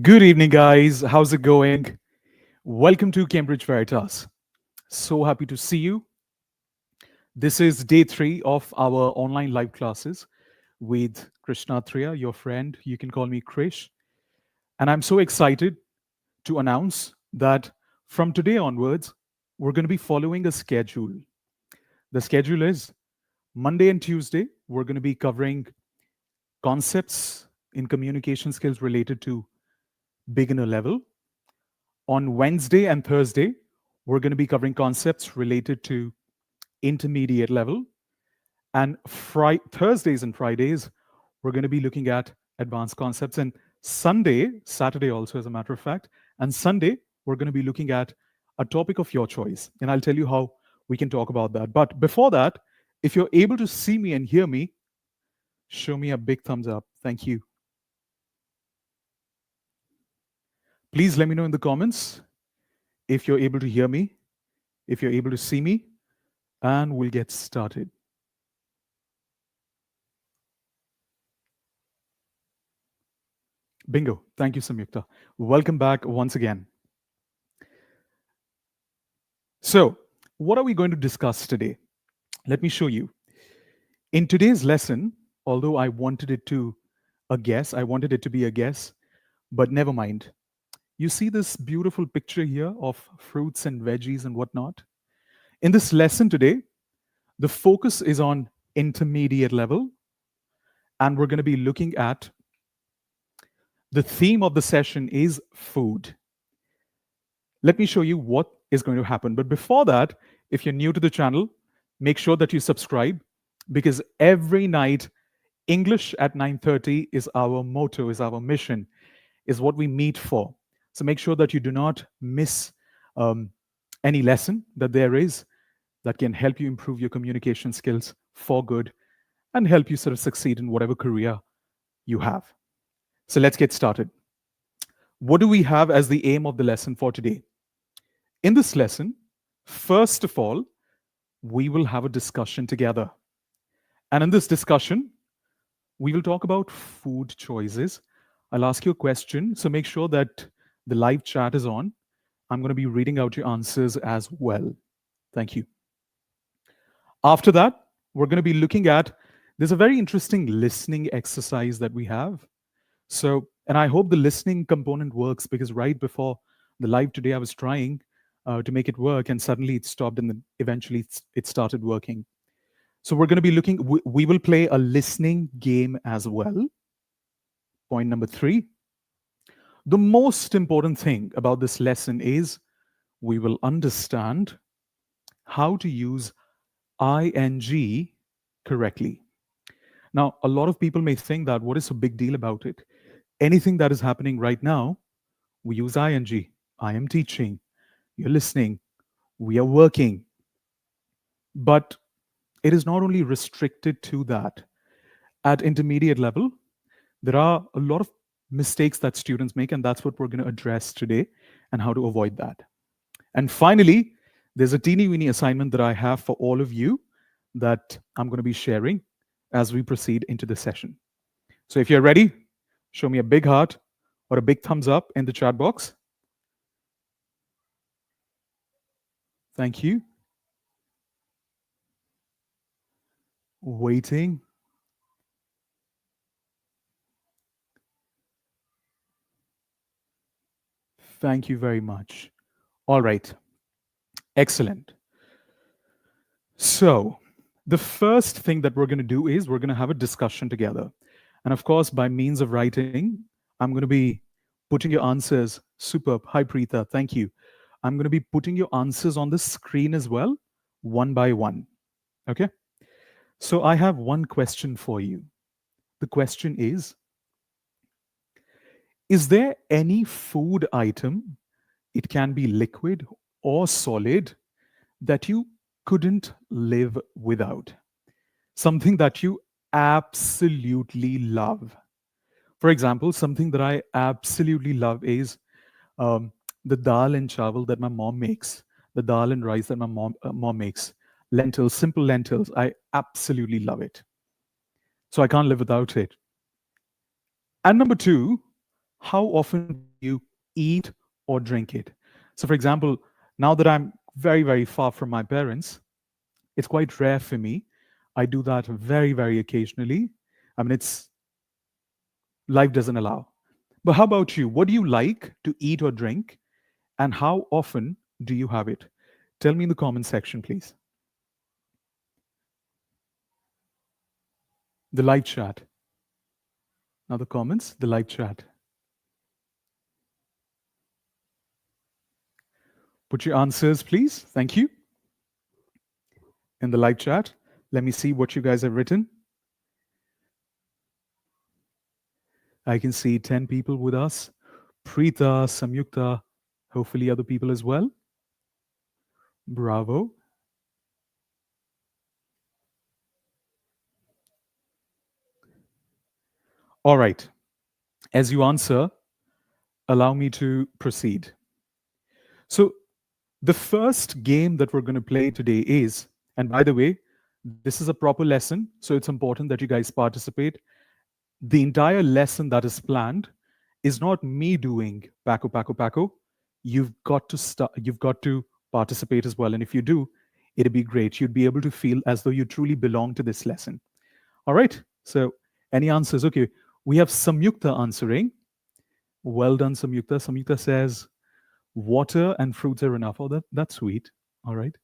Good evening, guys. How's it going? Welcome to Cambridge Veritas. So happy to see you. This is day three of our online live classes with Krishna Triya, your friend. You can call me Krish. And I'm so excited to announce that from today onwards, we're going to be following a schedule. The schedule is Monday and Tuesday, we're going to be covering concepts in communication skills related to beginner level. On Wednesday and Thursday, we're going to be covering concepts related to intermediate level. And Thursdays and Fridays, we're going to be looking at advanced concepts. And Saturday also, as a matter of fact, and Sunday, we're going to be looking at a topic of your choice. And I'll tell you how we can talk about that. But before that, if you're able to see me and hear me, show me a big thumbs up. Thank you. Please let me know in the comments if you're able to hear me, if you're able to see me, and we'll get started. Bingo. Thank you, Samyukta. Welcome back once again. So, what are we going to discuss today? Let me show you. In today's lesson, although I wanted it to be a guess, but never mind. You see this beautiful picture here of fruits and veggies and whatnot? In this lesson today, the focus is on intermediate level, and we're going to be looking at the theme of the session is food. Let me show you what is going to happen. But before that, if you're new to the channel, make sure that you subscribe because every night, English at 9:30 is our motto, is our mission, is what we meet for. So make sure that you do not miss any lesson that there is that can help you improve your communication skills for good and help you sort of succeed in whatever career you have. So let's get started. What do we have as the aim of the lesson for today? In this lesson, first of all, we will have a discussion together. And in this discussion, we will talk about food choices. I'll ask you a question, so make sure that the live chat is on. I'm going to be reading out your answers as well. Thank you. After that, we're going to be looking at, there's a very interesting listening exercise that we have. So, and I hope the listening component works because right before the live today, I was trying to make it work and suddenly it stopped and then eventually it started working. So we're going to be looking, we will play a listening game as well. Point number 3. The most important thing about this lesson is we will understand how to use ing correctly. Now, a lot of people may think that what is so big deal about it? Anything that is happening right now, we use ing. I am teaching, you're listening, we are working. But it is not only restricted to that. At intermediate level, there are a lot of mistakes that students make, and that's what we're going to address today and how to avoid that. And finally, there's a teeny weeny assignment that I have for all of you that I'm going to be sharing as we proceed into the session. So if you're ready, show me a big heart or a big thumbs up in the chat box. Thank you. Waiting. Thank you very much. All right. Excellent. So, the first thing that we're going to do is we're going to have a discussion together. And of course, by means of writing, I'm going to be putting your answers. Superb. Hi, Preetha. Thank you. I'm going to be putting your answers on the screen as well, one by one. Okay? So, I have one question for you. The question is there any food item, it can be liquid or solid, that you couldn't live without? Something that you absolutely love. For example, something that I absolutely love is the dal and chawal that my mom makes, the dal and rice that my mom makes, lentils, simple lentils. I absolutely love it. So I can't live without it. And number 2, how often do you eat or drink it? So, for example, now that I'm very, very far from my parents, it's quite rare for me. I do that very, very occasionally. I mean, it's life doesn't allow. But how about you? What do you like to eat or drink, and how often do you have it? Tell me in the comment section, please. The live chat. Now the comments, the live chat. Put your answers, please. Thank you. In the live chat. Let me see what you guys have written. I can see 10 people with us. Preeta, Samyukta, hopefully other people as well. Bravo. All right. As you answer, allow me to proceed. So, the first game that we're going to play today is, and by the way, this is a proper lesson, so it's important that you guys participate. The entire lesson that is planned is not me doing Paco, Paco, Paco. You've got to participate as well. And if you do, it'd be great. You'd be able to feel as though you truly belong to this lesson. All right. So any answers? Okay. We have Samyukta answering. Well done, Samyukta. Samyukta says, water and fruits are enough. Oh, that's sweet. All right.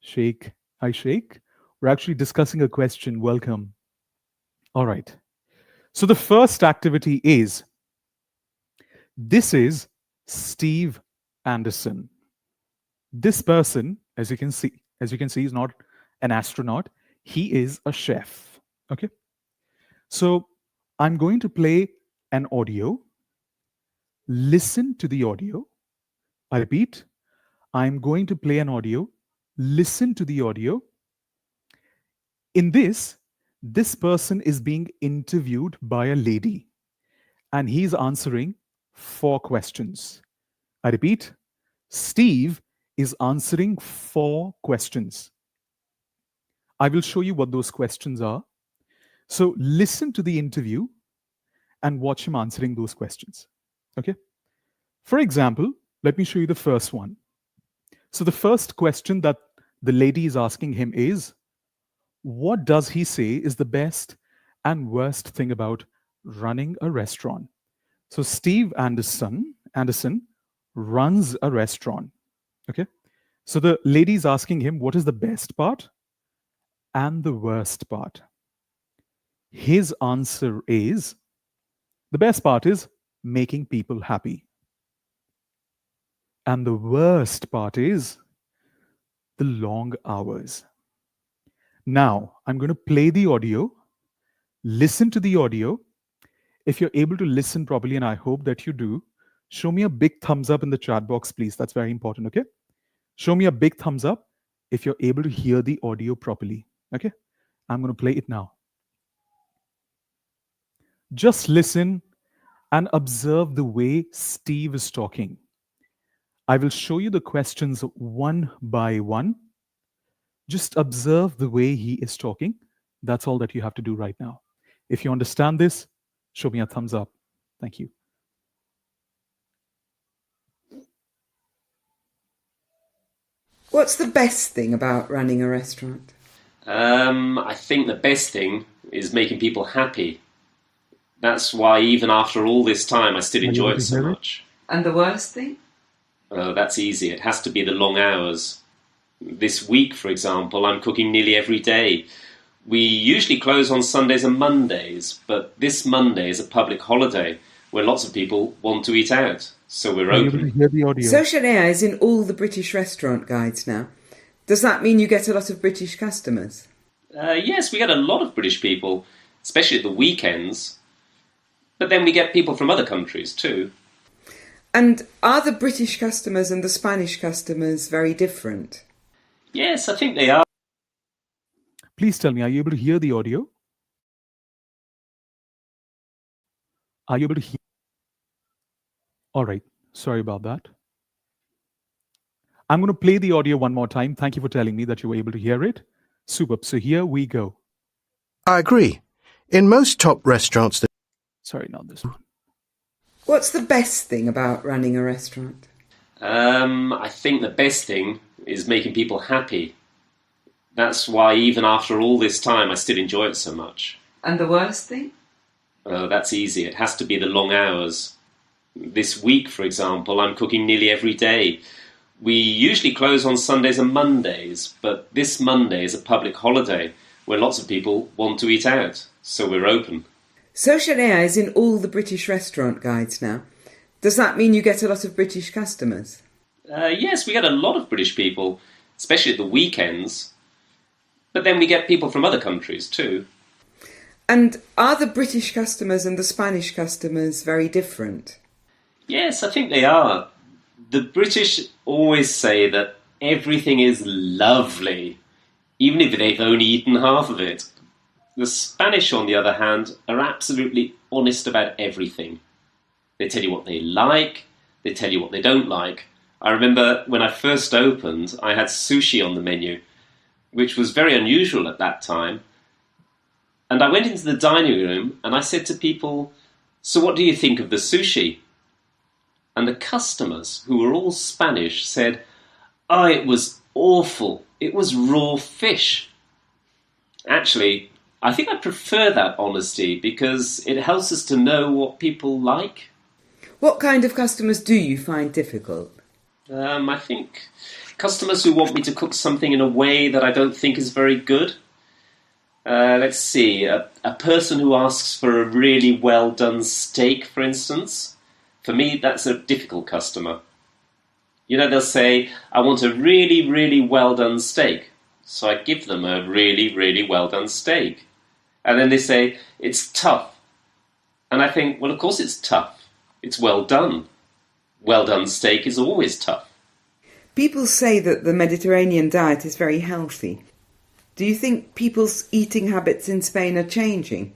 Shake. Hi, Shake. We're actually discussing a question. Welcome. All right. So the first activity is, this is Steve Anderson. This person, as you can see, is not an astronaut. He is a chef. Okay. So I'm going to play an audio. Listen to the audio. I repeat, I'm going to play an audio. Listen to the audio. In this person is being interviewed by a lady, and he's answering 4 questions. I repeat, Steve is answering 4 questions. I will show you what those questions are. So listen to the interview and watch him answering those questions. Okay? For example, let me show you the first one. So the first question that the lady is asking him is, what does he say is the best and worst thing about running a restaurant? So Steve Anderson runs a restaurant. Okay. So the lady is asking him, what is the best part and the worst part? His answer is, the best part is making people happy. And the worst part is the long hours. Now, I'm going to play the audio. Listen to the audio. If you're able to listen properly, and I hope that you do, show me a big thumbs up in the chat box, please. That's very important, okay? Show me a big thumbs up if you're able to hear the audio properly, okay? I'm going to play it now. Just listen and observe the way Steve is talking. I will show you the questions one by one. Just observe the way he is talking. That's all that you have to do right now. If you understand this, show me a thumbs up. Thank you. What's the best thing about running a restaurant? I think the best thing is making people happy. That's why even after all this time, I still enjoy it so much. And the worst thing? That's easy. It has to be the long hours. This week, for example, I'm cooking nearly every day. We usually close on Sundays and Mondays, but this Monday is a public holiday where lots of people want to eat out, so we're open. Social AI is in all the British restaurant guides now. Does that mean you get a lot of British customers? Yes, we get a lot of British people, especially at the weekends. But then we get people from other countries too. And are the British customers and the Spanish customers very different? Yes, I think they are. Please tell me, are you able to hear the audio? Are you able to hear? All right, sorry about that. I'm going to play the audio one more time. Thank you for telling me that you were able to hear it. Superb. So here we go. I agree. In most top restaurants... Sorry, not this one. What's the best thing about running a restaurant? I think the best thing is making people happy. That's why even after all this time, I still enjoy it so much. And the worst thing? That's easy. It has to be the long hours. This week, for example, I'm cooking nearly every day. We usually close on Sundays and Mondays, but this Monday is a public holiday where lots of people want to eat out, so we're open. Social AI is in all the British restaurant guides now. Does that mean you get a lot of British customers? Yes, we get a lot of British people, especially at the weekends, but then we get people from other countries too. And are the British customers and the Spanish customers very different? Yes, I think they are. The British always say that everything is lovely, even if they've only eaten half of it. The Spanish, on the other hand, are absolutely honest about everything. They tell you what they like, they tell you what they don't like. I remember when I first opened, I had sushi on the menu, which was very unusual at that time. And I went into the dining room and I said to people, "So what do you think of the sushi?" And the customers, who were all Spanish, said, "Oh, it was awful. It was raw fish." Actually, I think I prefer that honesty because it helps us to know what people like. What kind of customers do you find difficult? I think customers who want me to cook something in a way that I don't think is very good. Let's see, a person who asks for a really well done steak, for instance. For me, that's a difficult customer. You know, they'll say, "I want a really, really well done steak." So I give them a really, really well done steak. And then they say, "It's tough." And I think, well, of course it's tough. It's well done. Well done steak is always tough. People say that the Mediterranean diet is very healthy. Do you think people's eating habits in Spain are changing?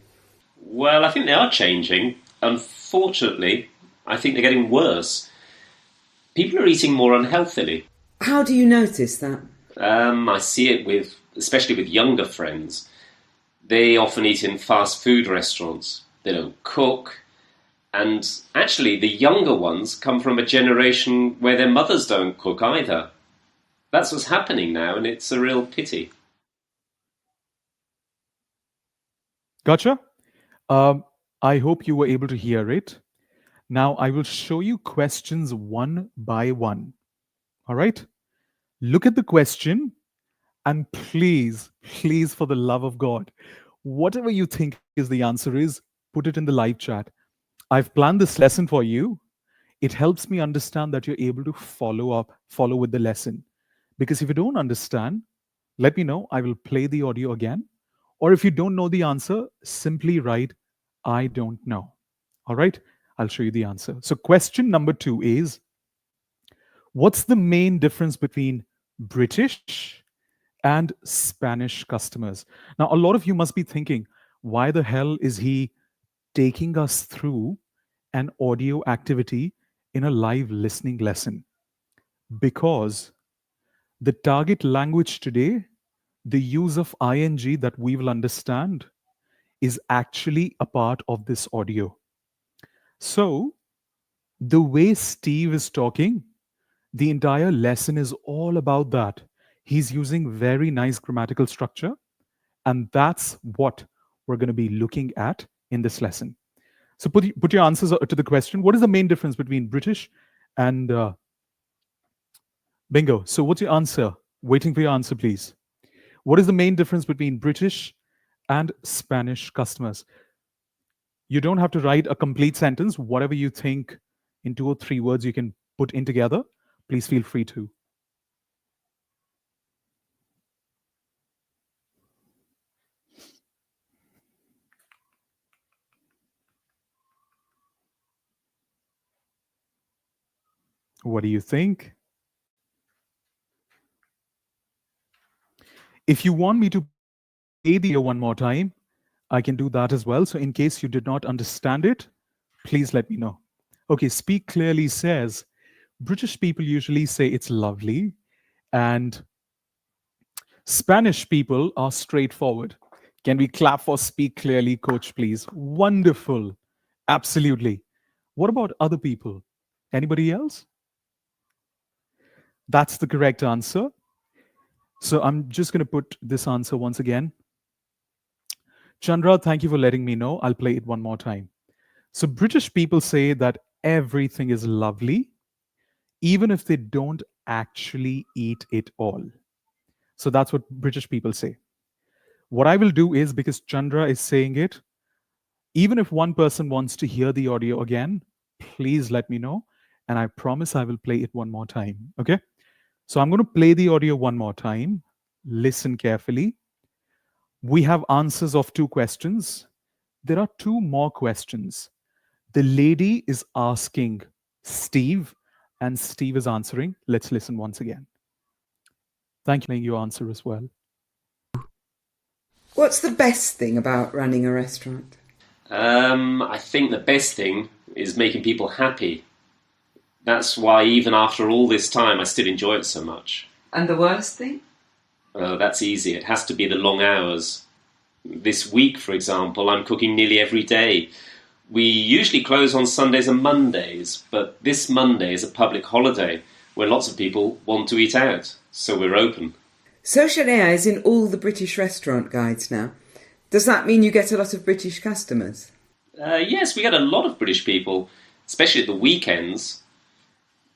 Well, I think they are changing. Unfortunately, I think they're getting worse. People are eating more unhealthily. How do you notice that? I see it especially with younger friends. They often eat in fast food restaurants. They don't cook. And actually, the younger ones come from a generation where their mothers don't cook either. That's what's happening now, and it's a real pity. Gotcha. I hope you were able to hear it. Now I will show you questions one by one. All right? Look at the question and please, please, for the love of God, whatever you think is the answer is, put it in the live chat. I've planned this lesson for you. It helps me understand that you're able to follow with the lesson. Because if you don't understand, let me know. I will play the audio again. Or if you don't know the answer, simply write, "I don't know." All right? I'll show you the answer. So, question number 2 is, what's the main difference between British and Spanish customers? Now, a lot of you must be thinking, why the hell is he taking us through an audio activity in a live listening lesson? Because the target language today, the use of ing that we will understand, is actually a part of this audio. So, the way Steve is talking, the entire lesson is all about that. He's using very nice grammatical structure, and that's what we're going to be looking at in this lesson. So put your answers to the question. What is the main difference between British and bingo? So what's your answer? Waiting for your answer, please. What is the main difference between British and Spanish customers? You don't have to write a complete sentence. Whatever you think in 2 or 3 words you can put in together, please feel free to. What do you think? If you want me to play the one more time, I can do that as well. So in case you did not understand it, please let me know. Okay, Speak Clearly says, British people usually say it's lovely, and Spanish people are straightforward. Can we clap for Speak Clearly, coach, please? Wonderful. Absolutely. What about other people? Anybody else? That's the correct answer. So I'm just going to put this answer once again. Chandra, thank you for letting me know. I'll play it one more time. So British people say that everything is lovely, even if they don't actually eat it all. So that's what British people say. What I will do is, because Chandra is saying it, even if one person wants to hear the audio again, please let me know. And I promise I will play it one more time. Okay? So I'm going to play the audio one more time. Listen carefully. We have answers of two questions. There are two more questions. The lady is asking Steve, and Steve is answering. Let's listen once again. Thank you for your answer as well. What's the best thing about running a restaurant? I think the best thing is making people happy. That's why even after all this time, I still enjoy it so much. And the worst thing? Oh, that's easy. It has to be the long hours. This week, for example, I'm cooking nearly every day. We usually close on Sundays and Mondays, but this Monday is a public holiday where lots of people want to eat out, so we're open. Social AI is in all the British restaurant guides now. Does that mean you get a lot of British customers? Yes, we get a lot of British people, especially at the weekends.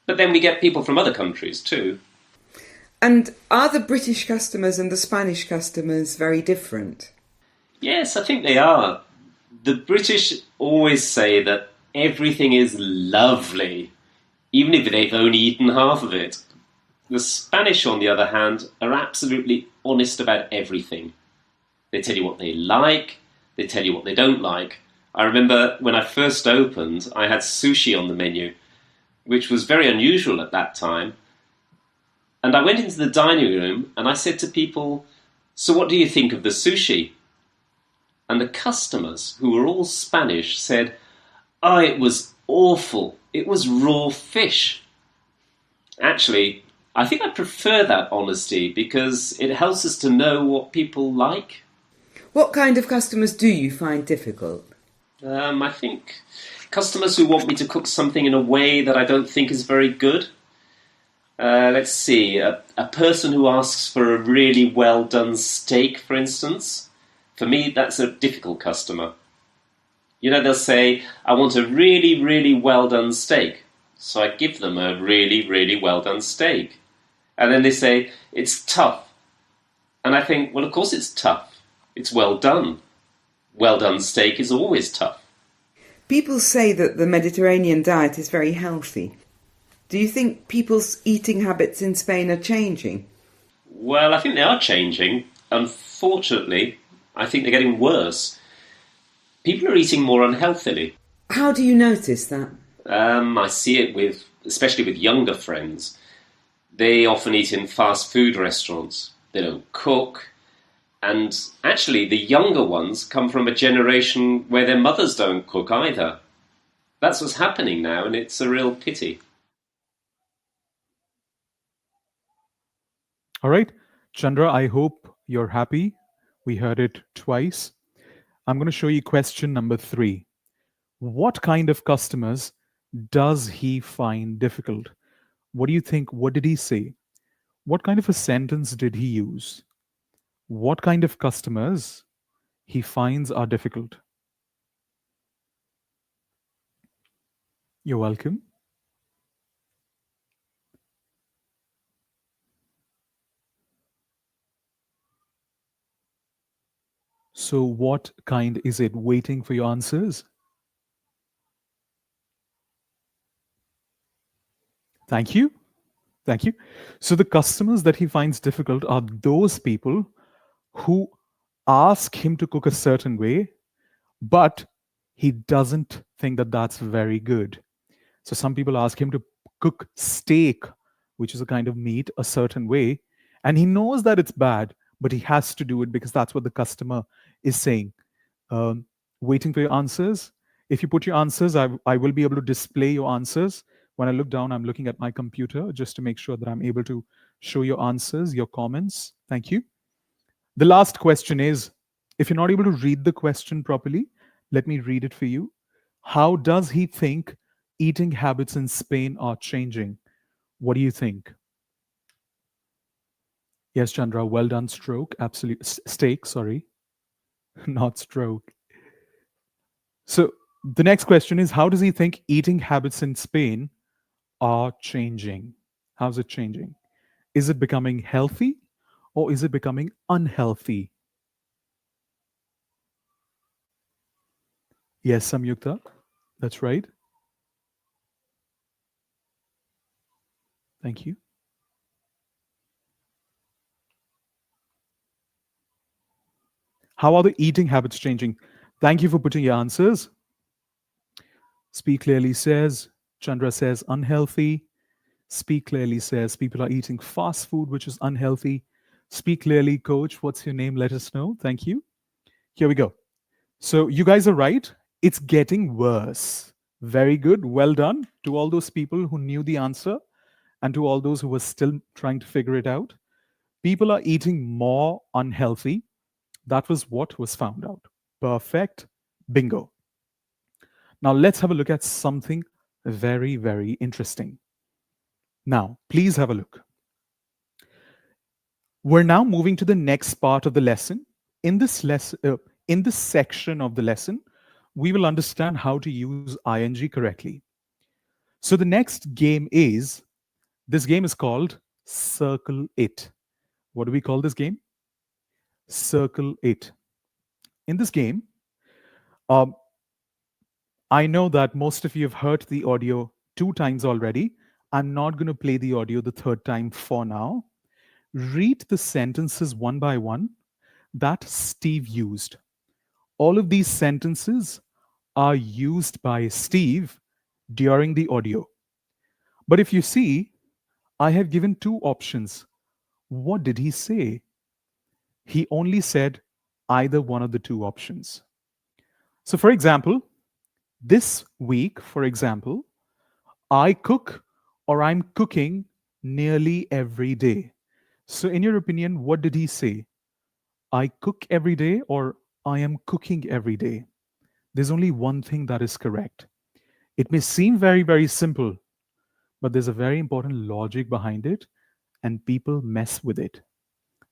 But then we get people from other countries too. And are the British customers and the Spanish customers very different? Yes, I think they are. The British always say that everything is lovely, even if they've only eaten half of it. The Spanish, on the other hand, are absolutely honest about everything. They tell you what they like, they tell you what they don't like. I remember when I first opened, I had sushi on the menu, which was very unusual at that time. And I went into the dining room and I said to people, "So what do you think of the sushi?" And the customers, who were all Spanish, said, "Oh, it was awful. It was raw fish." Actually, I think I prefer that honesty because it helps us to know what people like. What kind of customers do you find difficult? I think customers who want me to cook something in a way that I don't think is very good. Let's see, a person who asks for a really well done steak, for instance. For me, that's a difficult customer. You know, they'll say, "I want a really, really well done steak." So I give them a really, really well done steak. And then they say, "It's tough." And I think, well, of course it's tough. It's well done. Well done steak is always tough. People say that the Mediterranean diet is very healthy. Do you think people's eating habits in Spain are changing? Well, I think they are changing. Unfortunately, I think they're getting worse. People are eating more unhealthily. How do you notice that? I see it especially with younger friends. They often eat in fast food restaurants. They don't cook. And actually, the younger ones come from a generation where their mothers don't cook either. That's what's happening now, and it's a real pity. All right. Chandra, I hope you're happy. We heard it twice. I'm going to show you question number 3. What kind of customers does he find difficult? What do you think? What did he say? What kind of a sentence did he use? What kind of customers he finds are difficult? You're welcome. So, what kind is it? Waiting for your answers? Thank you. Thank you. So, the customers that he finds difficult are those people who ask him to cook a certain way, but he doesn't think that that's very good. So, some people ask him to cook steak, which is a kind of meat, a certain way, and he knows that it's bad, but he has to do it because that's what the customer is saying. Um, Waiting for your answers. If you put your answers, I will be able to display your answers. When I look down, I'm looking at my computer just to make sure that I'm able to show your answers, your comments. Thank you. The last question is, if you're not able to read the question properly, let me read it for you. How does he think eating habits in Spain are changing? What do you think? Yes, Chandra, well done. Stroke, absolute steak, sorry, not stroke. So the next question is, how does he think eating habits in Spain are changing? How's it changing? Is it becoming healthy or is it becoming unhealthy? Yes, Samyukta, that's right. Thank you. How are the eating habits changing? Thank you for putting your answers. Speak Clearly says, Chandra says unhealthy. Speak Clearly says people are eating fast food, which is unhealthy. Speak Clearly, coach, what's your name? Let us know. Thank you. Here we go. So you guys are right. It's getting worse. Very good. Well done to all those people who knew the answer and to all those who were still trying to figure it out. People are eating more unhealthy. That was what was found out. Perfect. Bingo. Now let's have a look at something very, very interesting. Now, please have a look. We're now moving to the next part of the lesson. In this section of the lesson, we will understand how to use ing correctly. So the next game is this game is called Circle It. What do we call this game? Circle It. In this game, um, I know that most of you have heard the audio 2 times already. I'm not going to play the audio the third time for now. Read the sentences one by one that Steve used. All of these sentences are used by Steve during the audio. But if you see, I have given 2 options. What did he say? He only said either one of the 2 options. So, for example, this week, for example, I cook or I'm cooking nearly every day. So, in your opinion, what did he say? I cook every day or I am cooking every day? There's only one thing that is correct. It may seem very, very simple, but there's a very important logic behind it, and people mess with it.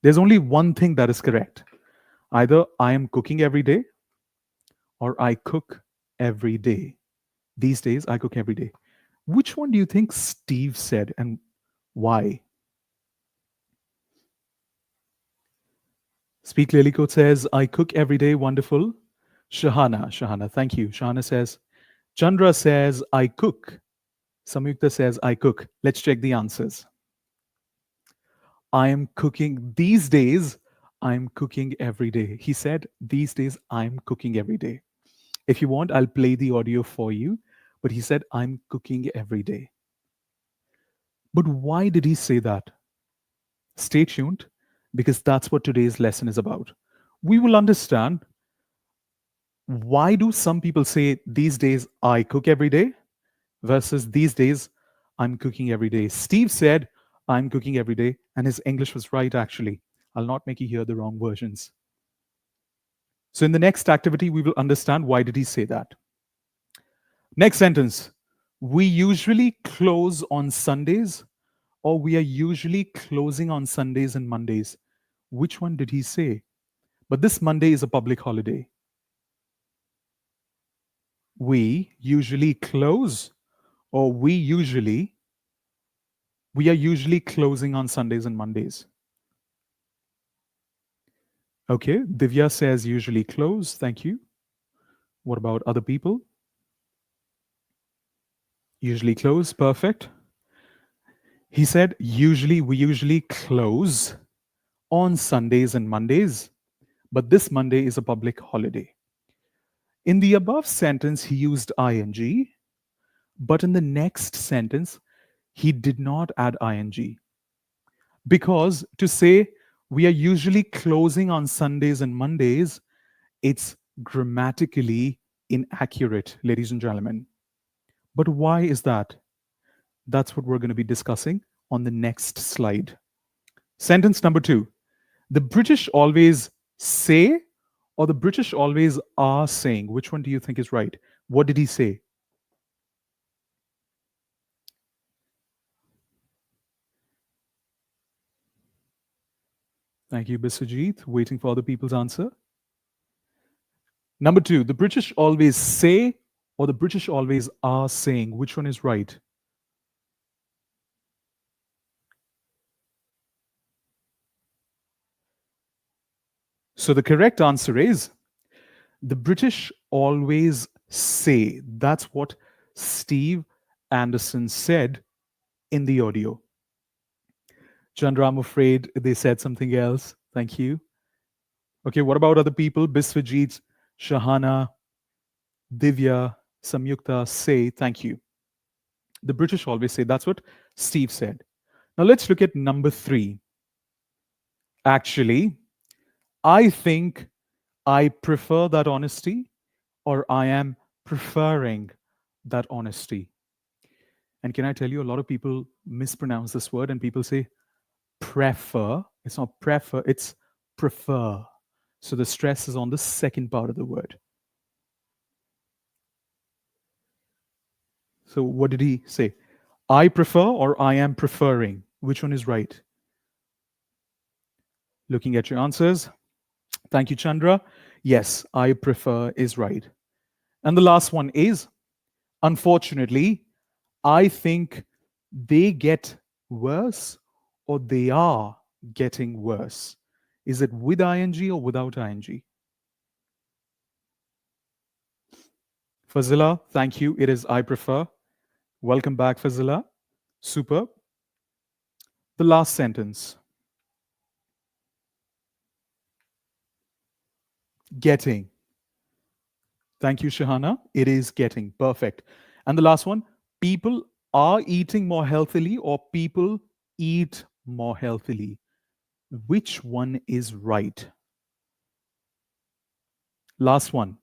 There's only one thing that is correct. Either I am cooking every day or I cook every day. These days, I cook every day. Which one do you think Steve said and why? Speak Clearly Code says, I cook every day. Wonderful. Shahana, thank you. Shahana says, Chandra says, I cook. Samyukta says, I cook. Let's check the answers. I am cooking these days. I'm cooking every day. He said, these days, I'm cooking every day. If you want, I'll play the audio for you. But he said, I'm cooking every day. But why did he say that? Stay tuned, because that's what today's lesson is about. We will understand why do some people say these days I cook every day versus these days I'm cooking every day. Steve said I'm cooking every day, and his English was right actually. I'll not make you hear the wrong versions. So in the next activity, we will understand why did he say that. Next sentence. We usually close on Sundays, or we are usually closing on Sundays and Mondays. Which one did he say? But this Monday is a public holiday. We usually close, or we are usually closing on Sundays and Mondays. Okay, Divya says usually close. Thank you. What about other people? Usually close. Perfect. He said we usually close on Sundays and Mondays, but this Monday is a public holiday. In the above sentence, he used ing, but in the next sentence, he did not add ing. Because to say we are usually closing on Sundays and Mondays, it's grammatically inaccurate, ladies and gentlemen. But why is that? That's what we're going to be discussing on the next slide. Sentence number 2. The British always say, or the British always are saying. Which one do you think is right? What did he say? Thank you, Biswajit. Waiting for other people's answer. Number two, the British always say or the British always are saying. Which one is right? So the correct answer is the British always say. That's what Steve Anderson said in the audio. Chandra, I'm afraid they said something else. Thank you. Okay, what about other people? Biswajit, Shahana, Divya, Samyukta say thank you. The British always say. That's what Steve said. Now let's look at number three. Actually, I think I prefer that honesty, or I am preferring that honesty. And can I tell you, a lot of people mispronounce this word and people say prefer. It's not prefer, it's prefer. So the stress is on the second part of the word. So what did he say? I prefer or I am preferring? Which one is right? Looking at your answers. Thank you, Chandra. Yes, I prefer is right. And the last one is, unfortunately, I think they get worse or they are getting worse. Is it with ing or without ing? Fazila, thank you. It is I prefer. Welcome back, Fazila. Superb. The last sentence. Getting. Thank you, Shahana. It is getting. Perfect. And the last one, people are eating more healthily or people eat more healthily. Which one is right? Last one.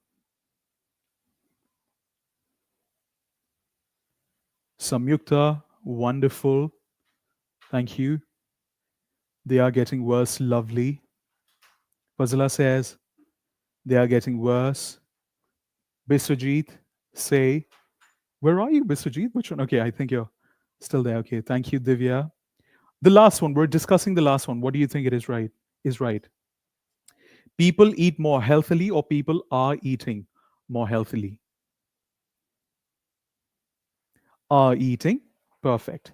Samyukta, wonderful. Thank you. They are getting worse. Lovely. Fazila says, they are getting worse. Biswajit, say, where are you, Biswajit? Which one? Okay, I think you're still there. Okay, thank you, Divya. The last one, we're discussing the last one. What do you think it is right? Is right. People eat more healthily or people are eating more healthily? Are eating. Perfect.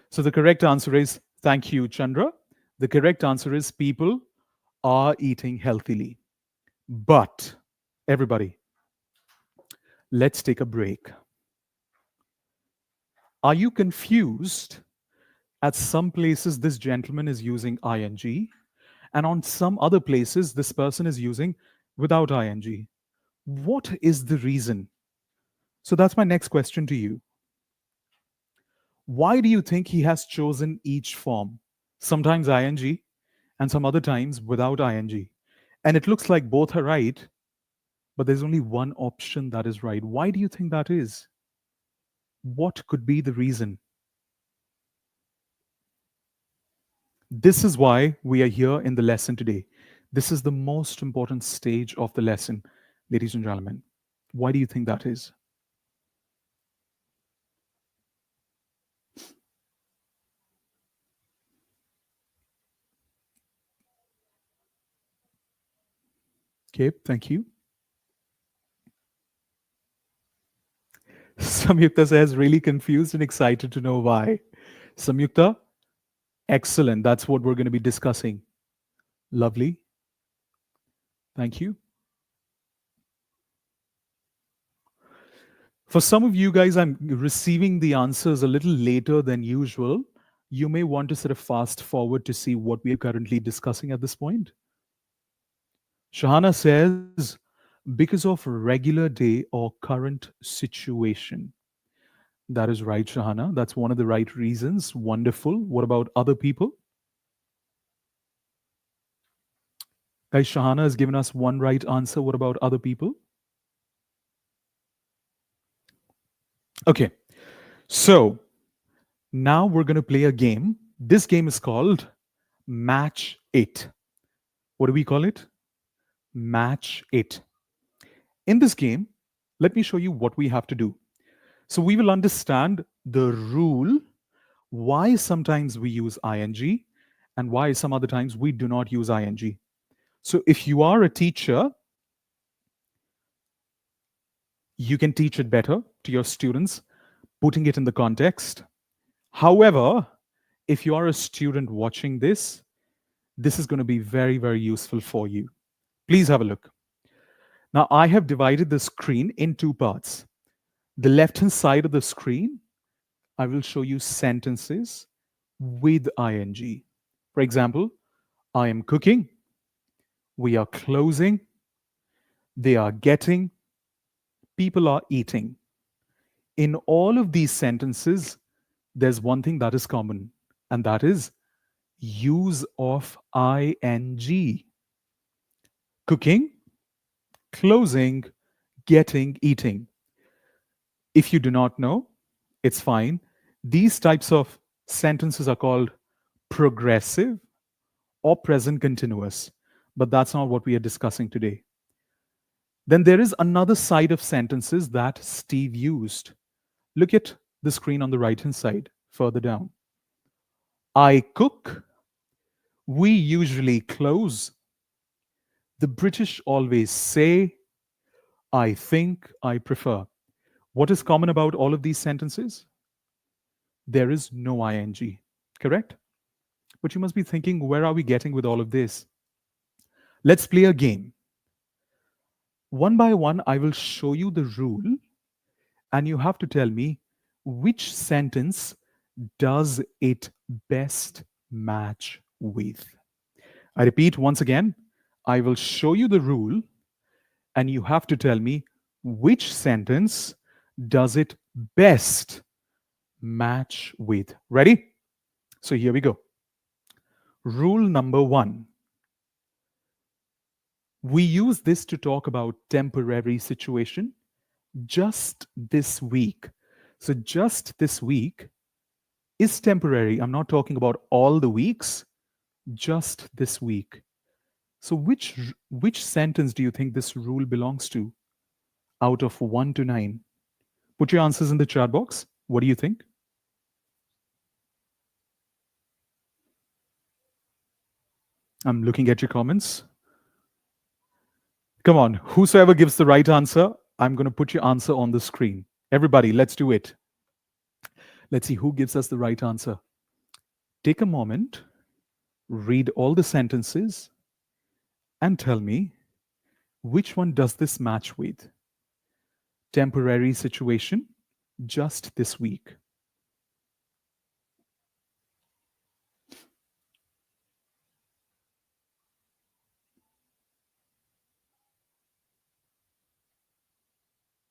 So the correct answer is, thank you, Chandra. The correct answer is people are eating healthily. But, everybody, let's take a break. Are you confused? At some places, this gentleman is using ing, and on some other places, this person is using without ing. What is the reason? So that's my next question to you. Why do you think he has chosen each form? Sometimes ing and some other times without ing. And it looks like both are right, but there's only one option that is right. Why do you think that is? What could be the reason? This is why we are here in the lesson today. This is the most important stage of the lesson, ladies and gentlemen. Why do you think that is? Okay, thank you. Samyukta says, really confused and excited to know why. Samyukta, excellent. That's what we're going to be discussing. Lovely. Thank you. For some of you guys, I'm receiving the answers a little later than usual. You may want to sort of fast forward to see what we are currently discussing at this point. Shahana says, because of regular day or current situation. That is right, Shahana. That's one of the right reasons. Wonderful. What about other people? Guys, Shahana has given us one right answer. What about other people? Okay. So now we're going to play a game. This game is called Match It. What do we call it? Match It. In this game, let me show you what we have to do. So we will understand the rule, why sometimes we use ing, and why some other times we do not use ing. So if you are a teacher, you can teach it better to your students, putting it in the context. However, if you are a student watching this is going to be very, very useful for you. Please have a look. Now, I have divided the screen in two parts. The left-hand side of the screen, I will show you sentences with ing. For example, I am cooking, we are closing, they are getting, people are eating. In all of these sentences, there's one thing that is common, and that is use of ing. Cooking, closing, getting, eating. If you do not know, it's fine. These types of sentences are called progressive or present continuous, but that's not what we are discussing today. Then there is another side of sentences that Steve used. Look at the screen on the right-hand side, further down. I cook. We usually close. The British always say, I think, I prefer. What is common about all of these sentences? There is no ing, correct? But you must be thinking, where are we getting with all of this? Let's play a game. One by one, I will show you the rule, and you have to tell me which sentence does it best match with. I repeat once again, I will show you the rule, and you have to tell me which sentence does it best match with. Ready? So here we go. Rule number 1. We use this to talk about temporary situation just this week. So just this week is temporary. I'm not talking about all the weeks, just this week. So which sentence do you think this rule belongs to out of 1 to 9? Put your answers in the chat box. What do you think? I'm looking at your comments. Come on, whosoever gives the right answer, I'm going to put your answer on the screen. Everybody, let's do it. Let's see who gives us the right answer. Take a moment, read all the sentences, and tell me which one does this match with. Temporary situation, just this week.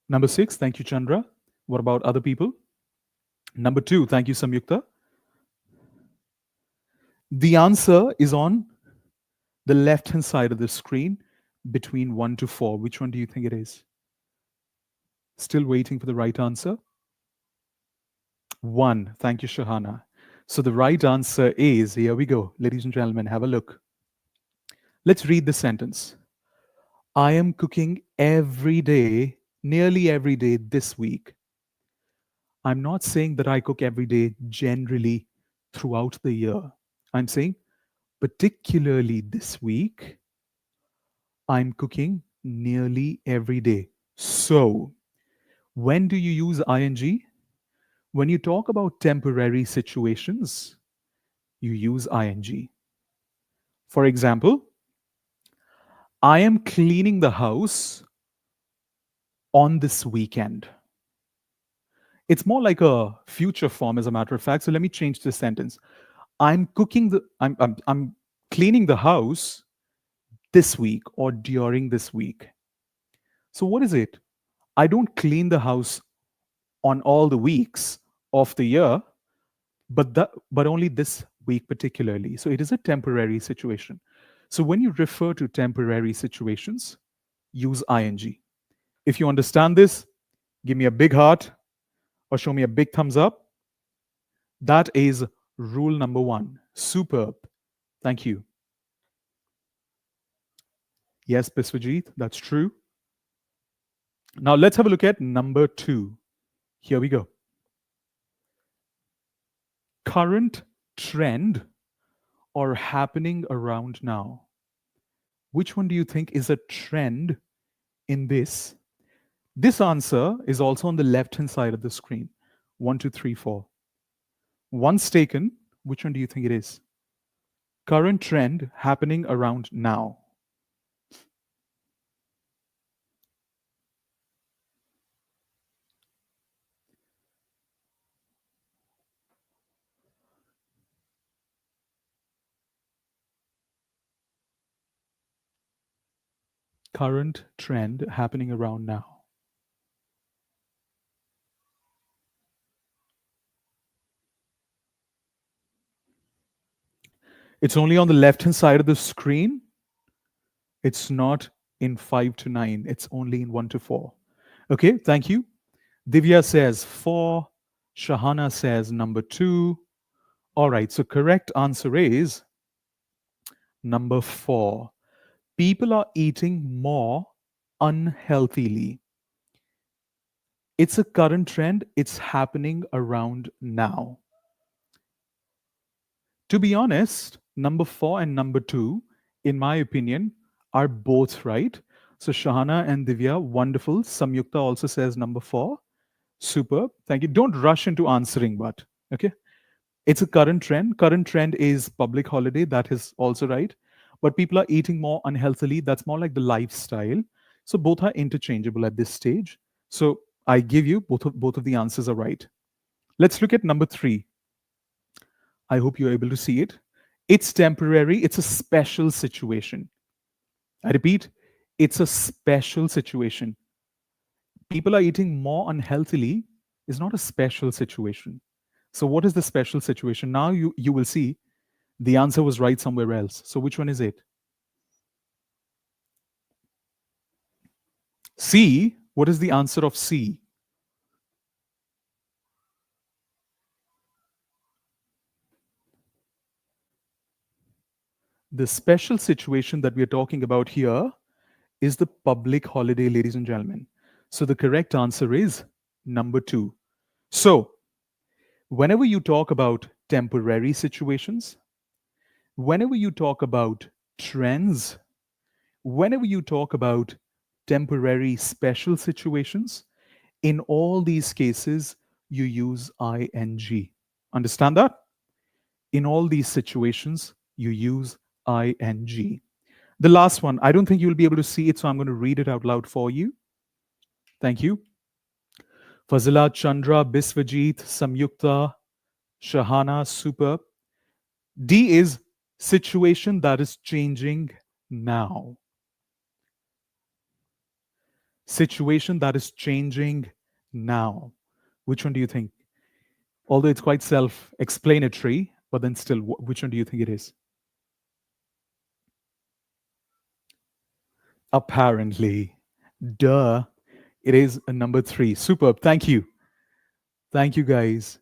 Number 6, thank you, Chandra. What about other people? Number 2, thank you, Samyukta. The answer is on the left-hand side of the screen between 1 to 4. Which one do you think it is? Still waiting for the right answer? 1. Thank you, Shahana. So the right answer is, here we go. Ladies and gentlemen, have a look. Let's read the sentence. I am cooking every day, nearly every day this week. I'm not saying that I cook every day generally throughout the year. I'm saying particularly this week, I'm cooking nearly every day. So, when do you use ing? When you talk about temporary situations, you use ing. For example, I am cleaning the house on this weekend. It's more like a future form, as a matter of fact. So let me change this sentence. I'm cleaning the house this week or during this week. So what is it? I don't clean the house on all the weeks of the year, but only this week particularly. So it is a temporary situation. So when you refer to temporary situations, use ing. If you understand this, give me a big heart or show me a big thumbs up. That is rule number 1. Superb. Thank you. Yes, Biswajit, that's true. Now let's have a look at number 2. Here we go. Current trend or happening around now? Which one do you think is a trend in this? This answer is also on the left hand side of the screen. 1, 2, 3, 4. Once taken, which one do you think it is? Current trend happening around now. Current trend happening around now. It's only on the left hand side of the screen. It's not in 5 to 9. It's only in 1 to 4. Okay, thank you. Divya says 4. Shahana says number 2. All right, so correct answer is number 4. People are eating more unhealthily. It's a current trend, it's happening around now. To be honest, number 4 and number 2, in my opinion, are both right. So Shahana and Divya, wonderful. Samyukta also says number 4. Superb. Thank you. Don't rush into answering, but okay. It's a current trend. Current trend is public holiday. That is also right. But people are eating more unhealthily. That's more like the lifestyle. So both are interchangeable at this stage. So I give you both of the answers are right. Let's look at number 3. I hope you're able to see it. It's temporary. It's a special situation. I repeat, it's a special situation. People are eating more unhealthily is not a special situation. So what is the special situation? Now you will see the answer was right somewhere else. So which one is it? C. What is the answer of C? The special situation that we are talking about here is the public holiday, ladies and gentlemen. So the correct answer is number 2. So whenever you talk about temporary situations, whenever you talk about trends, whenever you talk about temporary special situations, in all these cases, you use ing. Understand that? In all these situations, you use ing. The last one, I don't think you'll be able to see it, so I'm going to read it out loud for you. Thank you. Fazila, Chandra, Biswajit, Samyukta, Shahana, superb. D is situation that is changing now. Situation that is changing now. Which one do you think? Although it's quite self explanatory, but then still, which one do you think it is? Apparently. Duh. It is a number 3. Superb. Thank you. Thank you, guys.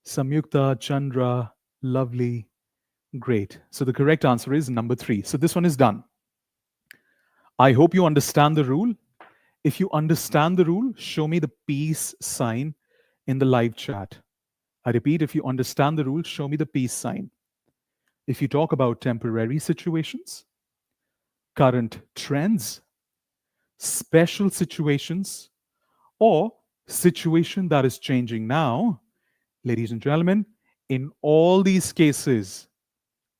Samyukta, Chandra, lovely. Great. So the correct answer is number 3. So this one is done. I hope you understand the rule. If you understand the rule, show me the peace sign in the live chat. I repeat, if you understand the rule, show me the peace sign. If you talk about temporary situations, current trends, special situations, or situation that is changing now, ladies and gentlemen, in all these cases,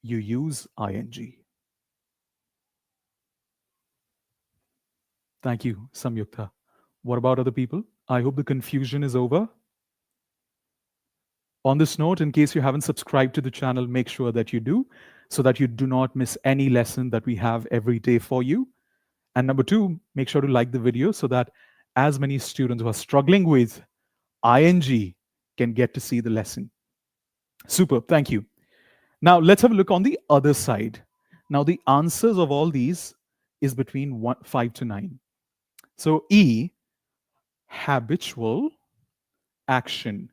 you use ing. Thank you, Samyukta. What about other people? I hope the confusion is over. On this note, in case you haven't subscribed to the channel, make sure that you do so that you do not miss any lesson that we have every day for you. And number 2, make sure to like the video so that as many students who are struggling with ing can get to see the lesson. Super, thank you. Now let's have a look on the other side. Now the answers of all these is between 5 to 9. So E, habitual action.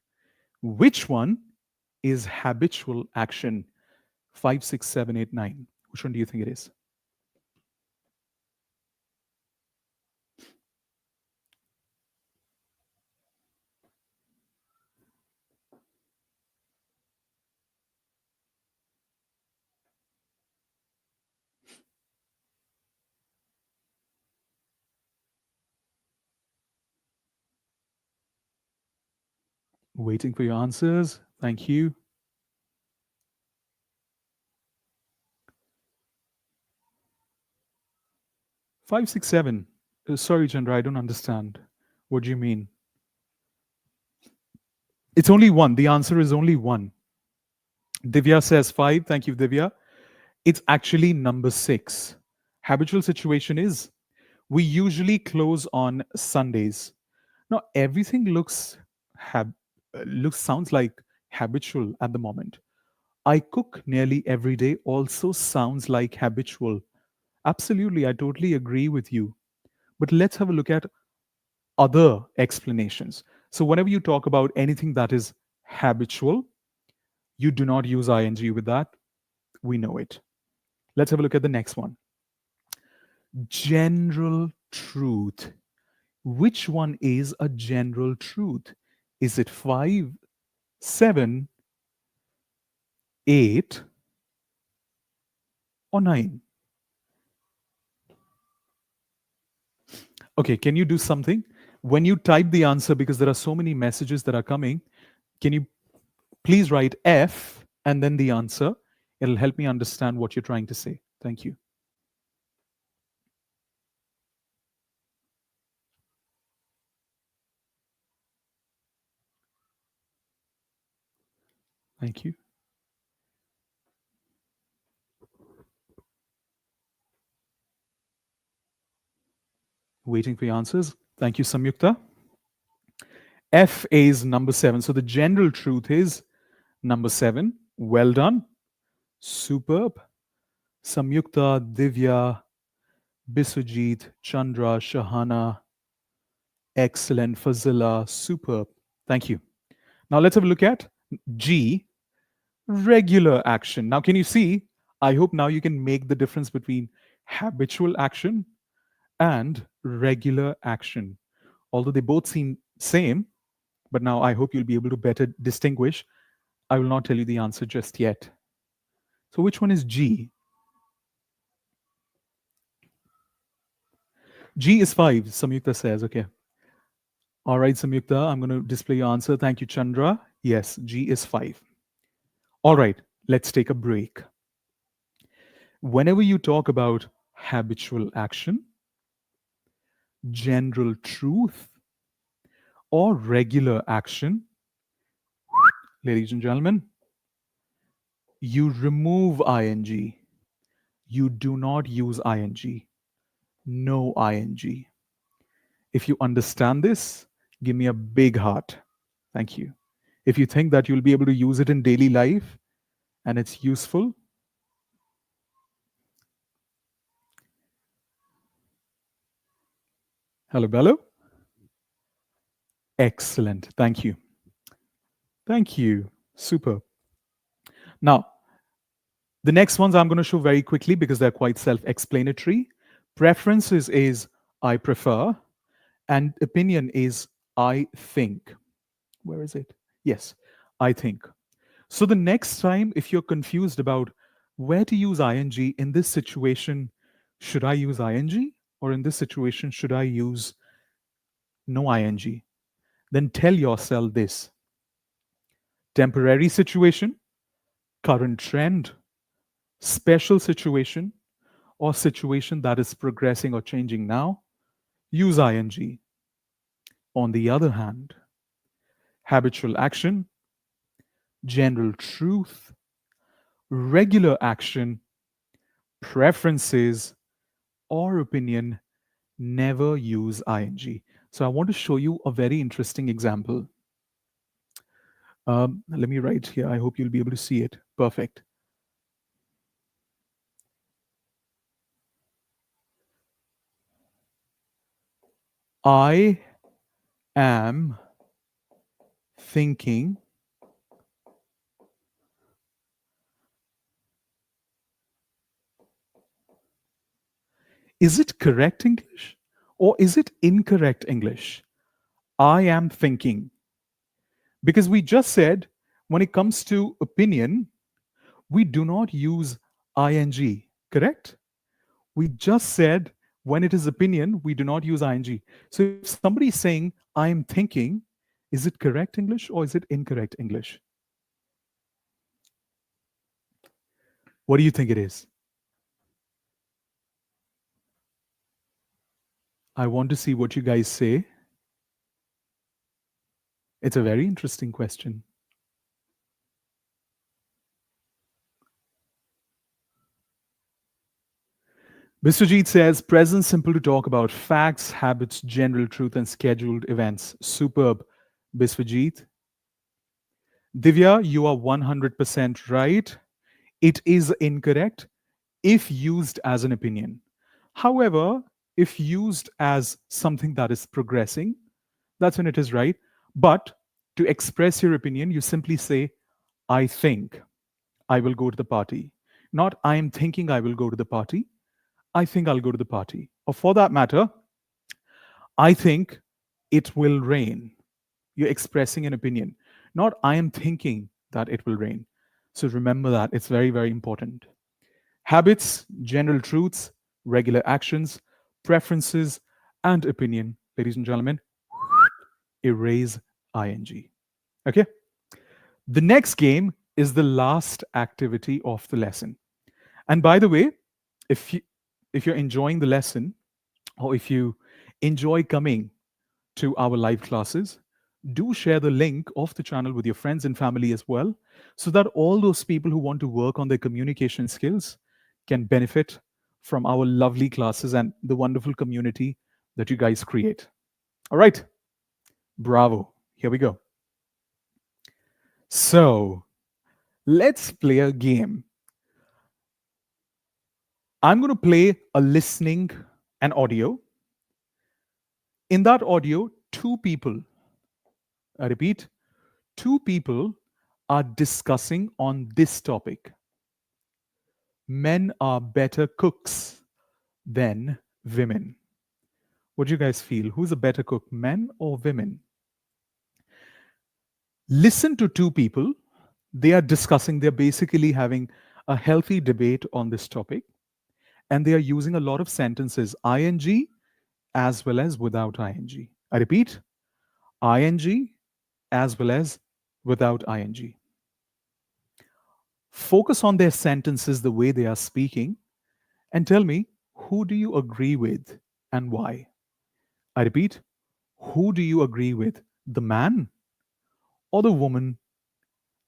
Which one is habitual action? 5, 6, 7, 8, 9. Which one do you think it is? Waiting for your answers. Thank you. 567. Sorry, Chandra, I don't understand. What do you mean? It's only one. The answer is only one. Divya says five. Thank you, Divya. It's actually number six. Habitual situation is we usually close on Sundays. Now everything looks sounds like habitual at the moment. I cook nearly every day also sounds like habitual. Absolutely, I totally agree with you. But let's have a look at other explanations. So whenever you talk about anything that is habitual, you do not use ing with that. We know it. Let's have a look at the next one. General truth. Which one is a general truth? Is it 5, 7, 8, or 9? Okay, can you do something? When you type the answer, because there are so many messages that are coming, can you please write F and then the answer? It'll help me understand what you're trying to say. Thank you. Thank you. Waiting for your answers. Thank you, Samyukta. F is number 7. So the general truth is number 7. Well done. Superb. Samyukta, Divya, Bisujit, Chandra, Shahana. Excellent. Fazila. Superb. Thank you. Now let's have a look at G, regular action. Now, can you see? I hope now you can make the difference between habitual action and regular action. Although they both seem same, but now I hope you'll be able to better distinguish. I will not tell you the answer just yet. So which one is G? G is 5, Samyukta says. Okay. All right, Samyukta, I'm going to display your answer. Thank you, Chandra. Yes, G is 5. All right, let's take a break. Whenever you talk about habitual action, general truth, or regular action, ladies and gentlemen, you remove ing. You do not use ing. No ing. If you understand this, give me a big heart. Thank you. If you think that you'll be able to use it in daily life and it's useful, hello, Bello. Excellent. Thank you. Thank you. Super. Now, the next ones I'm going to show very quickly because they're quite self explanatory. Preferences is I prefer, and opinion is I think. Where is it? Yes, I think. So the next time, if you're confused about where to use ing in this situation, should I use ing? Or in this situation, should I use no ing? Then tell yourself this: temporary situation, current trend, special situation, or situation that is progressing or changing now, use ing. On the other hand, habitual action, general truth, regular action, preferences, or opinion, never use ing. So I want to show you a very interesting example. Let me write here. I hope you'll be able to see it. Perfect. I am thinking is it correct English or is it incorrect English? I am thinking. Because we just said when it comes to opinion, we do not use ing, correct? We just said when it is opinion, we do not use ing. So if somebody is saying, I am thinking, Is it correct English or is it incorrect English? What do you think it is? I want to see what you guys say. It's a very interesting question. Biswajit says, present simple to talk about facts, habits, general truth, and scheduled events. Superb, Biswajit. Divya, you are 100% right. It is incorrect if used as an opinion. However, if used as something that is progressing, that's when it is right. But to express your opinion, you simply say, I think I will go to the party. Not, I am thinking I will go to the party. I think I'll go to the party. Or for that matter, I think it will rain. You're expressing an opinion. Not, I am thinking that it will rain. So remember that. It's very, very important. Habits, general truths, regular actions, preferences, and opinion. Ladies and gentlemen, erase ing. Okay? The next game is the last activity of the lesson. And by the way, if you're enjoying the lesson, or if you enjoy coming to our live classes, do share the link of the channel with your friends and family as well, so that all those people who want to work on their communication skills can benefit from our lovely classes and the wonderful community that you guys create. All right. Bravo. Here we go. So let's play a game. I'm going to play a listening and audio. In that audio, two people, I repeat, two people are discussing on this topic. Men are better cooks than women. What do you guys feel? Who's a better cook, men or women? Listen to two people. They are discussing, they're basically having a healthy debate on this topic. And they are using a lot of sentences, ing as well as without ing. I repeat, ing as well as without ing. Focus on their sentences, the way they are speaking, and tell me, who do you agree with and why? I repeat, who do you agree with, the man or the woman,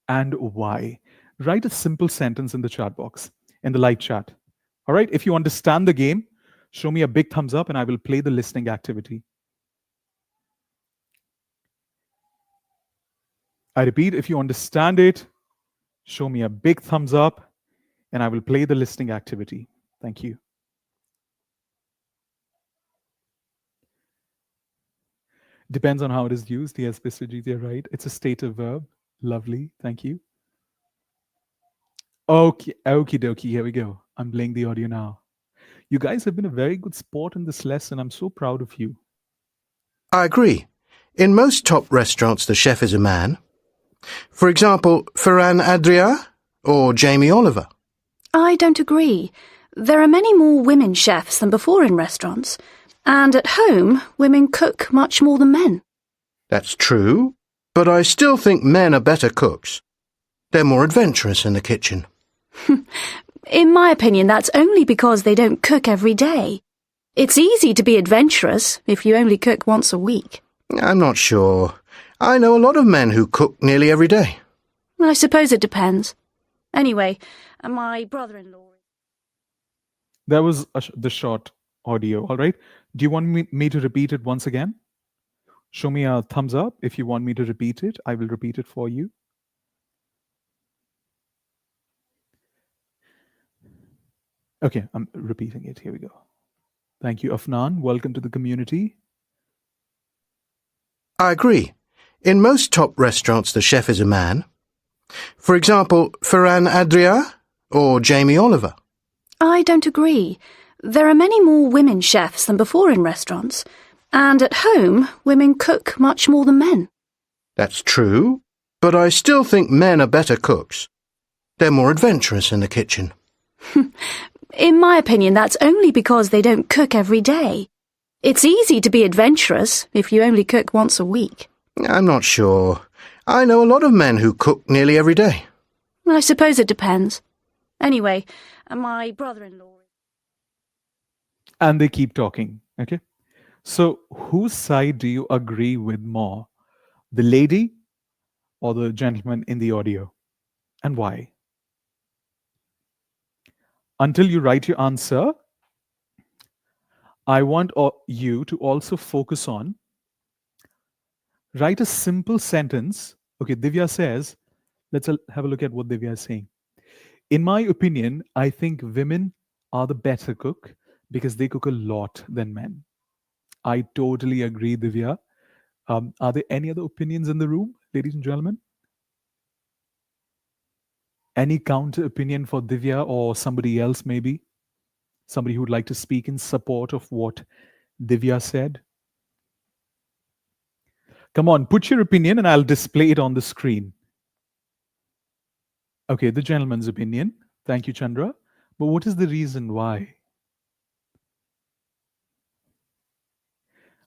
and why? Write a simple sentence in the chat box, in the live chat. All right, if you understand the game, show me a big thumbs up and I will play the listening activity. I repeat, if you understand it, show me a big thumbs up and I will play the listening activity. Thank you. Depends on how it is used. Yes, Biswajit, you're right. It's a stative verb. Lovely. Thank you. Okay, okie dokie. Here we go. I'm playing the audio now. You guys have been a very good sport in this lesson. I'm so proud of you. I agree. In most top restaurants, the chef is a man. For example, Ferran Adrià or Jamie Oliver. I don't agree. There are many more women chefs than before in restaurants. And at home, women cook much more than men. That's true, but I still think men are better cooks. They're more adventurous in the kitchen. In my opinion, that's only because they don't cook every day. It's easy to be adventurous if you only cook once a week. I'm not sure. I know a lot of men who cook nearly every day. I suppose it depends. Anyway, my brother-in-law... That was the short audio, all right? Do you want me to repeat it once again? Show me a thumbs up. If you want me to repeat it, I will repeat it for you. Okay, I'm repeating it. Here we go. Thank you, Afnan. Welcome to the community. I agree. In most top restaurants, the chef is a man. For example, Ferran Adrià or Jamie Oliver. I don't agree. There are many more women chefs than before in restaurants. And at home, women cook much more than men. That's true, but I still think men are better cooks. They're more adventurous in the kitchen. In my opinion, that's only because they don't cook every day. It's easy to be adventurous if you only cook once a week. I'm not sure. I know a lot of men who cook nearly every day. I suppose it depends. Anyway, my brother-in-law... And they keep talking. Okay. So, whose side do you agree with more? The lady or the gentleman in the audio? And why? Until you write your answer, I want you to also focus on write a simple sentence. Okay, Divya says, let's have a look at what Divya is saying. In my opinion, I think women are the better cook because they cook a lot than men. I totally agree, Divya. Are there any other opinions in the room, ladies and gentlemen? Any counter opinion for Divya or somebody else, maybe? Somebody who would like to speak in support of what Divya said? Come on, put your opinion and I'll display it on the screen. Okay, the gentleman's opinion. Thank you, Chandra. But what is the reason why?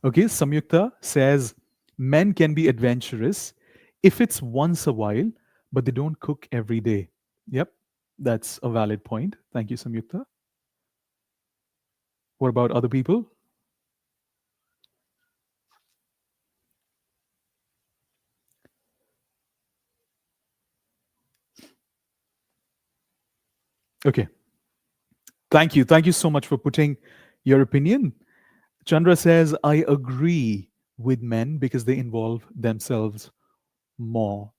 Okay, Samyukta says men can be adventurous if it's once a while, but they don't cook every day. Yep, that's a valid point. Thank you, Samyukta. What about other people? Okay. Thank you. Thank you so much for putting your opinion. Chandra says, I agree with men because they involve themselves more.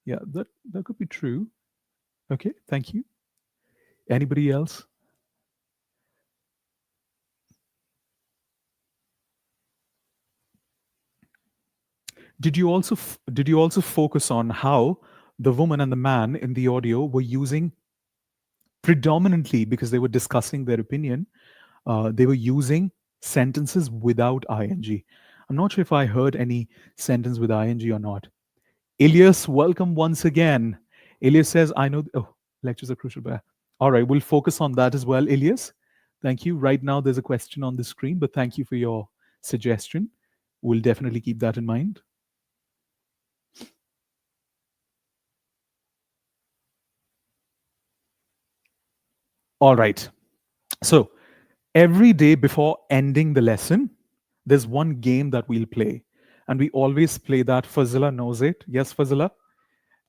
Yeah, that could be true. Okay, thank you. Anybody else? Did you also focus on how the woman and the man in the audio were using predominantly because they were discussing their opinion, they were using sentences without ing. I'm not sure if I heard any sentence with ing or not. Elias, welcome once again. Elias says, I know, oh, lectures are crucial, but all right, we'll focus on that as well, Elias. Thank you. Right now, there's a question on the screen, but thank you for your suggestion. We'll definitely keep that in mind. All right. So every day before ending the lesson, there's one game that we'll play. And we always play that. Fazila knows it. Yes, Fazila?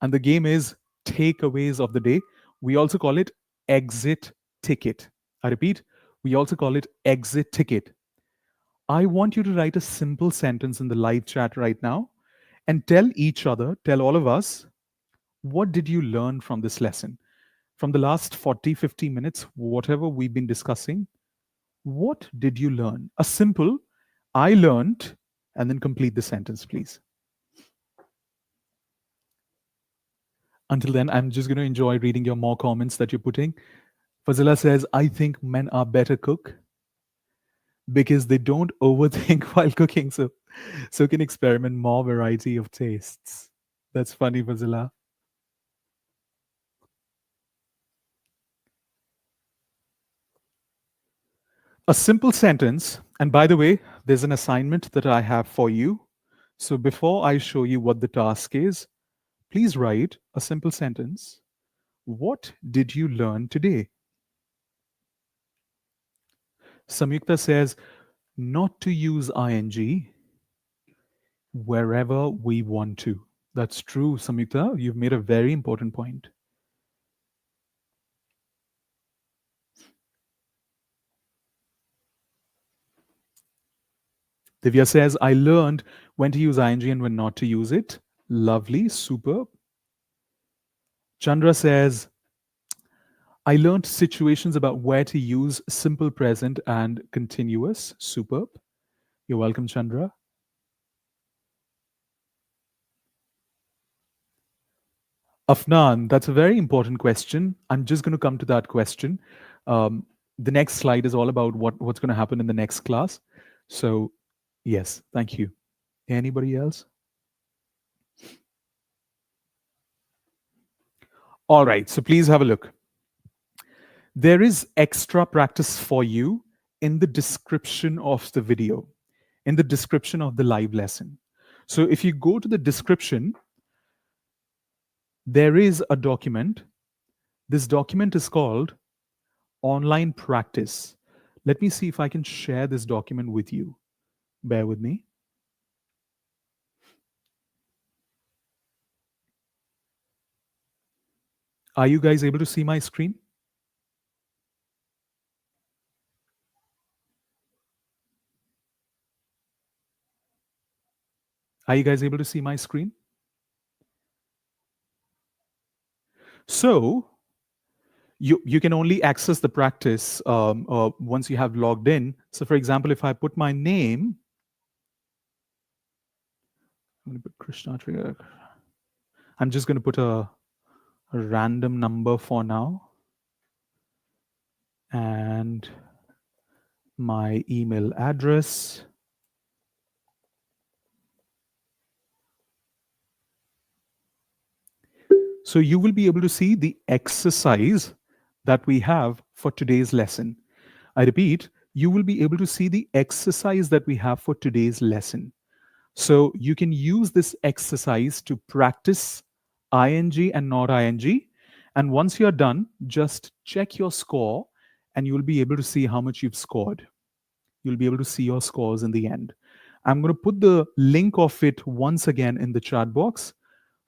And the game is takeaways of the day. We also call it exit ticket. I repeat, we also call it exit ticket. I want you to write a simple sentence in the live chat right now and tell each other, tell all of us, what did you learn from this lesson? From the last 40, 50 minutes, whatever we've been discussing, what did you learn? A simple, I learned, and then complete the sentence, please. Until then, I'm just going to enjoy reading your more comments that you're putting. Fazila says, I think men are better cook because they don't overthink while cooking, so can experiment more variety of tastes. That's funny, Fazila. A simple sentence, and by the way, there's an assignment that I have for you. So before I show you what the task is, please write a simple sentence. What did you learn today? Samyukta says, not to use ing wherever we want to. That's true, Samyukta. You've made a very important point. Divya says, I learned when to use ing and when not to use it. Lovely, superb. Chandra says, I learned situations about where to use simple present and continuous. Superb. You're welcome, Chandra. Afnan, that's a very important question. I'm just going to come to that question. The next slide is all about what's going to happen in the next class. So, yes, thank you. Anybody else? All right, so please have a look. There is extra practice for you in the description of the video, in the description of the live lesson. So if you go to the description, there is a document. This document is called Online Practice. Let me see if I can share this document with you. Bear with me. Are you guys able to see my screen? Are you guys able to see my screen? So you can only access the practice once you have logged in. So for example, if I put my name, I'm going to put Krishna Trigger. I'm just going to put a random number for now. And my email address. So you will be able to see the exercise that we have for today's lesson. I repeat, you will be able to see the exercise that we have for today's lesson. So you can use this exercise to practice ing and not ing. And once you're done, just check your score and you'll be able to see how much you've scored. You'll be able to see your scores in the end. I'm going to put the link of it once again in the chat box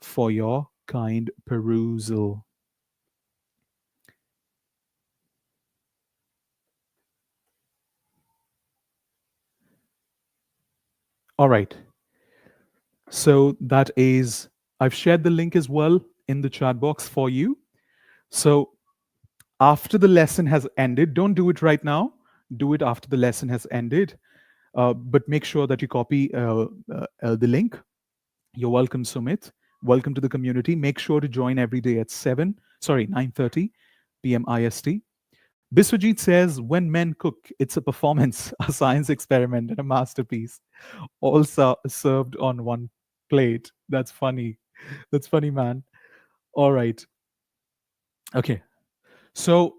for your kind perusal. All right. So that is, I've shared the link as well in the chat box for you. So after the lesson has ended, don't do it right now. Do it after the lesson has ended. But make sure that you copy the link. You're welcome, Sumit. Welcome to the community. Make sure to join every day at 9:30 PM IST. Biswajit says, when men cook, it's a performance, a science experiment, and a masterpiece, all served on one plate. That's funny. That's funny, man. All right. Okay. So,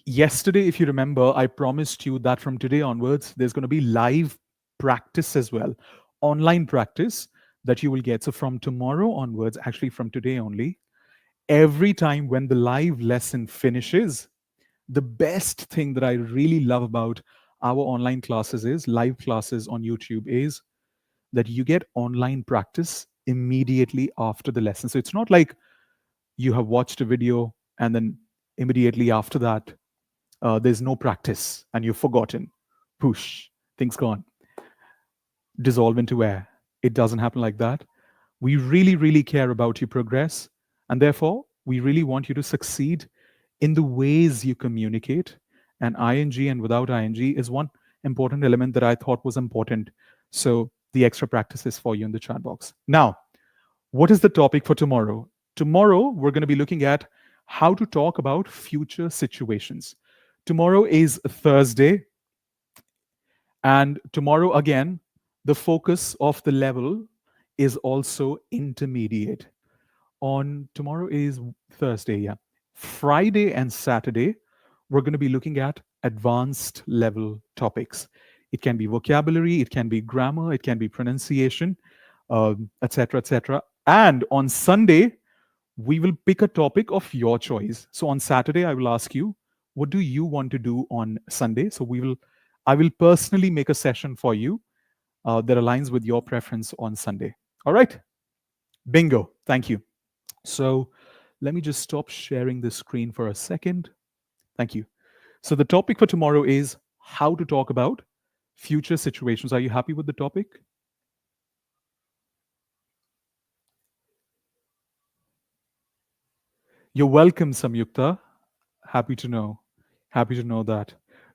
yesterday, if you remember, I promised you that from today onwards, there's going to be live practice as well, online practice that you will get. So, from tomorrow onwards, actually, from today only, every time when the live lesson finishes, the best thing that I really love about our online classes is live classes on YouTube is that you get online practice immediately after the lesson. So it's not like you have watched a video and then immediately after that, there's no practice and you've forgotten. Poosh, things gone. Dissolve into air. It doesn't happen like that. We really, really care about your progress. And therefore, we really want you to succeed in the ways you communicate. And ing and without ing is one important element that I thought was important. So the extra practice is for you in the chat box. Now, what is the topic for tomorrow? Tomorrow, we're going to be looking at how to talk about future situations. Tomorrow is Thursday. And tomorrow, again, the focus of the level is also intermediate. On tomorrow is Thursday, yeah. Friday and Saturday, we're going to be looking at advanced level topics. It can be vocabulary, it can be grammar, it can be pronunciation, etc., etc. And on Sunday, we will pick a topic of your choice. So on Saturday, I will ask you, what do you want to do on Sunday? So I will personally make a session for you that aligns with your preference on Sunday. All right? Bingo. Thank you. So let me just stop sharing the screen for a second. Thank you. So the topic for tomorrow is how to talk about future situations. Are you happy with the topic? You're welcome, Samyukta. Happy to know. Happy to know that.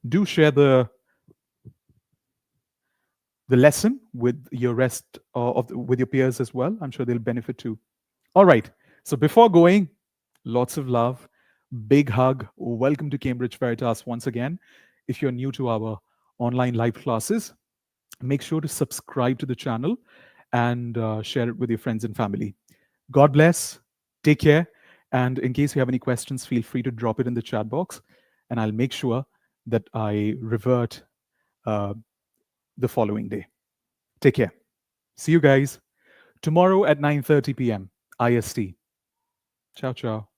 Do share the lesson with your rest with your peers as well. I'm sure they'll benefit too. All right. So before going, lots of love, big hug. Welcome to Cambridge Veritas once again. If you're new to our online live classes, make sure to subscribe to the channel and share it with your friends and family. God bless. Take care. And in case you have any questions, feel free to drop it in the chat box, and I'll make sure that I revert the following day. Take care. See you guys. tomorrow at 9:30 p.m. IST. Ciao, ciao.